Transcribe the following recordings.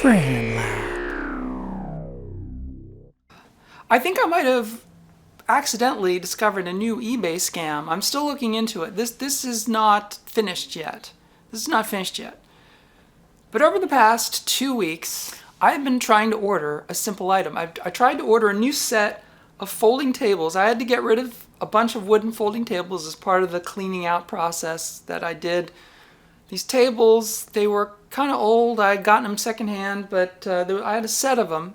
Fran Lab. I think I might have accidentally discovered a new eBay scam. I'm still looking into it. This is not finished yet. This is not finished yet. But over the past 2 weeks, I've been trying to order a simple item. I tried to order a new set of folding tables. I had to get rid of a bunch of wooden folding tables as part of the cleaning out process that I did. These tables, they were kind of old. I had gotten them secondhand, but I had a set of them.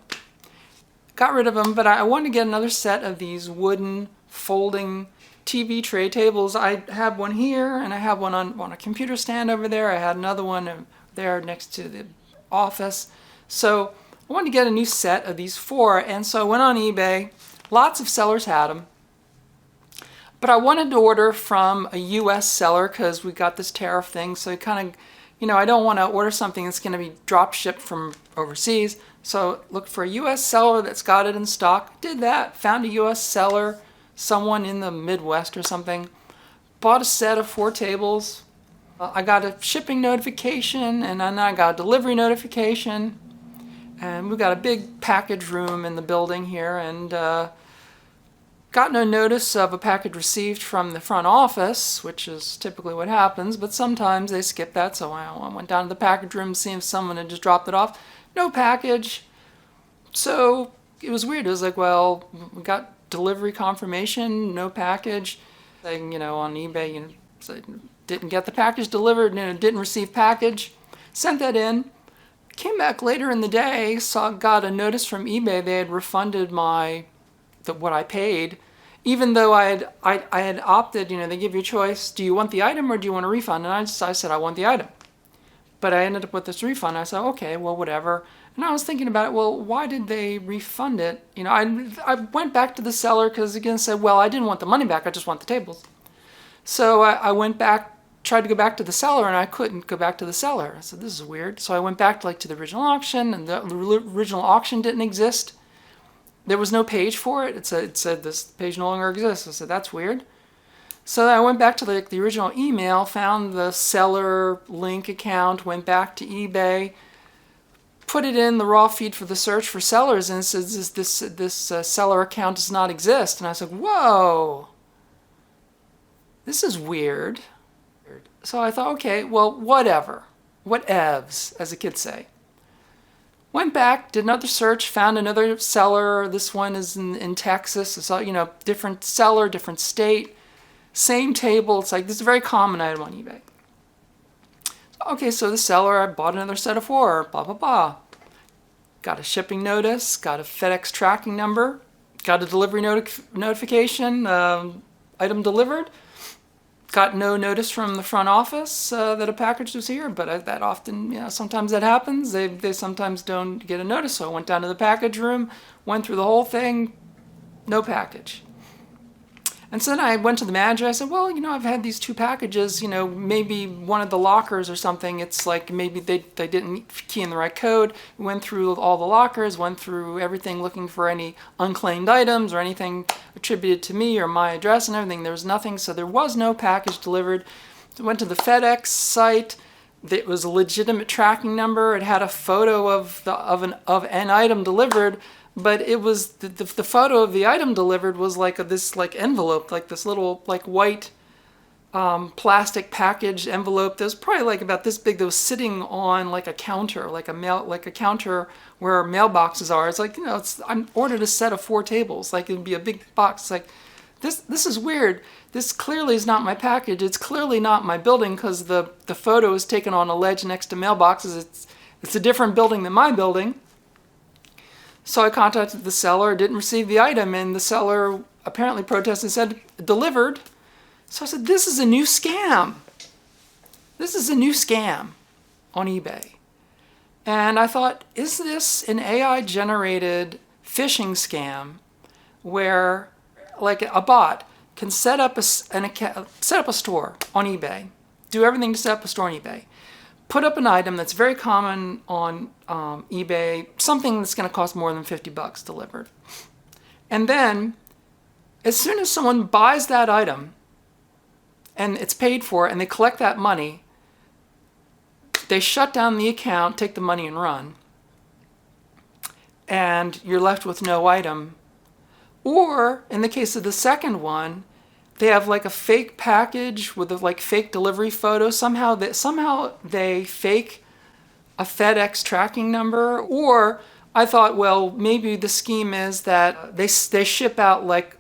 Got rid of them, but I wanted to get another set of these wooden folding TV tray tables. I have one here, and I have one on a computer stand over there. I had another one there next to the office. So I wanted to get a new set of these four, and so I went on eBay. Lots of sellers had them. But I wanted to order from a U.S. seller because we got this tariff thing. So kind of, I don't want to order something that's going to be drop shipped from overseas. So looked for a U.S. seller that's got it in stock. Did that. Found a U.S. seller, someone in the Midwest or something. Bought a set of 4 tables. I got a shipping notification, and then I got a delivery notification. And we got a big package room in the building here, and got no notice of a package received from the front office, which is typically what happens, but sometimes they skip that, so I went down to the package room to see if someone had just dropped it off. No package. So it was weird. It was like, well, we got delivery confirmation, no package. Saying, on eBay, so didn't get the package delivered, didn't receive package. Sent that in. Came back later in the day, got a notice from eBay. They had refunded what I paid, even though I had opted. They give you a choice: do you want the item or do you want a refund? And I said I want the item, but I ended up with this refund. I said, okay, well, whatever. And I was thinking about it. Well, why did they refund it? I went back to the seller because again said, well, I didn't want the money back. I just want the tables. So I went back, tried to go back to the seller, and I couldn't go back to the seller. I said, this is weird. So I went back to the original auction, and the original auction didn't exist. There was no page for it. It said this page no longer exists. I said, that's weird. So I went back to the original email, found the seller link account, went back to eBay, put it in the raw feed for the search for sellers, and it says this seller account does not exist. And I said, whoa, this is weird. So I thought, okay, well, whatever. Whatevs, as the kids say. Went back, did another search, found another seller. This one is in Texas. It's all, different seller, different state, same table. It's like, this is a very common item on eBay. Okay, so the seller, I bought another set of 4, blah, blah, blah. Got a shipping notice, got a FedEx tracking number, got a delivery notification, item delivered. Got no notice from the front office that a package was here, but that often, sometimes that happens. They sometimes don't get a notice. So I went down to the package room, went through the whole thing, no package. And so then I went to the manager. I said, well, I've had these 2 packages, maybe one of the lockers or something. It's like maybe they didn't key in the right code. Went through all the lockers, went through everything looking for any unclaimed items or anything attributed to me or my address and everything. There was nothing, so there was no package delivered. Went to the FedEx site. It was a legitimate tracking number. It had a photo of an item delivered. But it was the photo of the item delivered was like this envelope, like this little white plastic package envelope that was probably like about this big, that was sitting on like a counter, like a counter where mailboxes are. It's like, I ordered a set of 4 tables, like it'd be a big box. Like this is weird. This clearly is not my package. It's clearly not my building because the photo is taken on a ledge next to mailboxes. It's a different building than my building. So I contacted the seller, didn't receive the item, and the seller apparently protested and said, delivered. So I said, this is a new scam. This is a new scam on eBay. And I thought, is this an AI-generated phishing scam where, like a bot, can set up a store on eBay, do everything to set up a store on eBay, put up an item that's very common on eBay, something that's going to cost more than $50 delivered. And then, as soon as someone buys that item and it's paid for and they collect that money, they shut down the account, take the money and run. and you're left with no item. Or in the case of the second one, they have like a fake package with a like fake delivery photo. Somehow they fake a FedEx tracking number. Or I thought, well, maybe the scheme is that they ship out like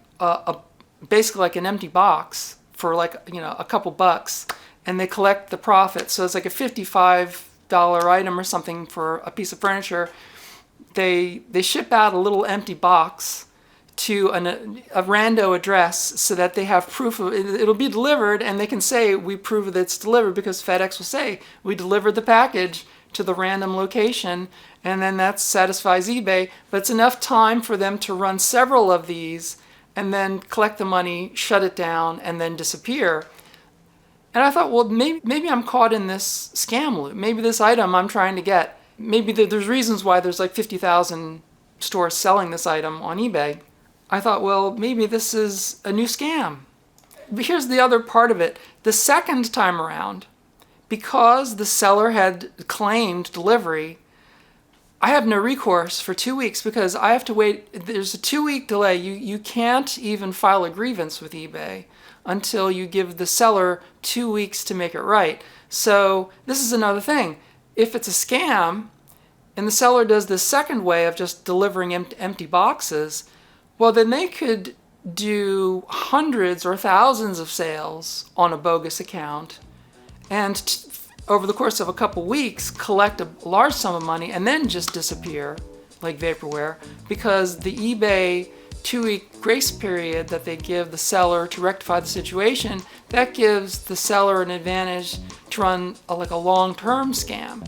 basically like an empty box for like, you know, a couple bucks, and they collect the profit. So it's like a $55 item or something for a piece of furniture. They ship out a little empty box to a rando address so that they have proof of it. It'll be delivered, and they can say, we prove that it's delivered, because FedEx will say, we delivered the package to the random location, and then that satisfies eBay. But it's enough time for them to run several of these and then collect the money, shut it down, and then disappear. And I thought, well, maybe I'm caught in this scam loop. Maybe this item I'm trying to get, maybe there's reasons why there's like 50,000 stores selling this item on eBay. I thought, well, maybe this is a new scam. But here's the other part of it. The second time around, because the seller had claimed delivery, I have no recourse for 2 weeks because I have to wait. There's a 2-week delay. You can't even file a grievance with eBay until you give the seller 2 weeks to make it right. So this is another thing. If it's a scam and the seller does the second way of just delivering empty boxes, well, then they could do hundreds or thousands of sales on a bogus account and over the course of a couple weeks collect a large sum of money and then just disappear like vaporware, because the eBay 2-week grace period that they give the seller to rectify the situation, that gives the seller an advantage to run like a long-term scam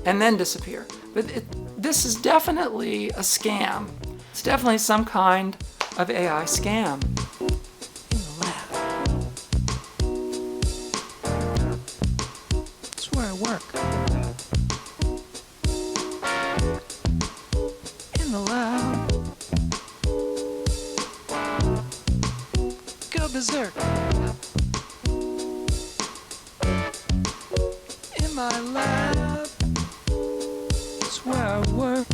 and then disappear. But this is definitely a scam. It's definitely some kind of AI scam. In the lab. That's where I work. In the lab. Go berserk. In my lab. That's where I work.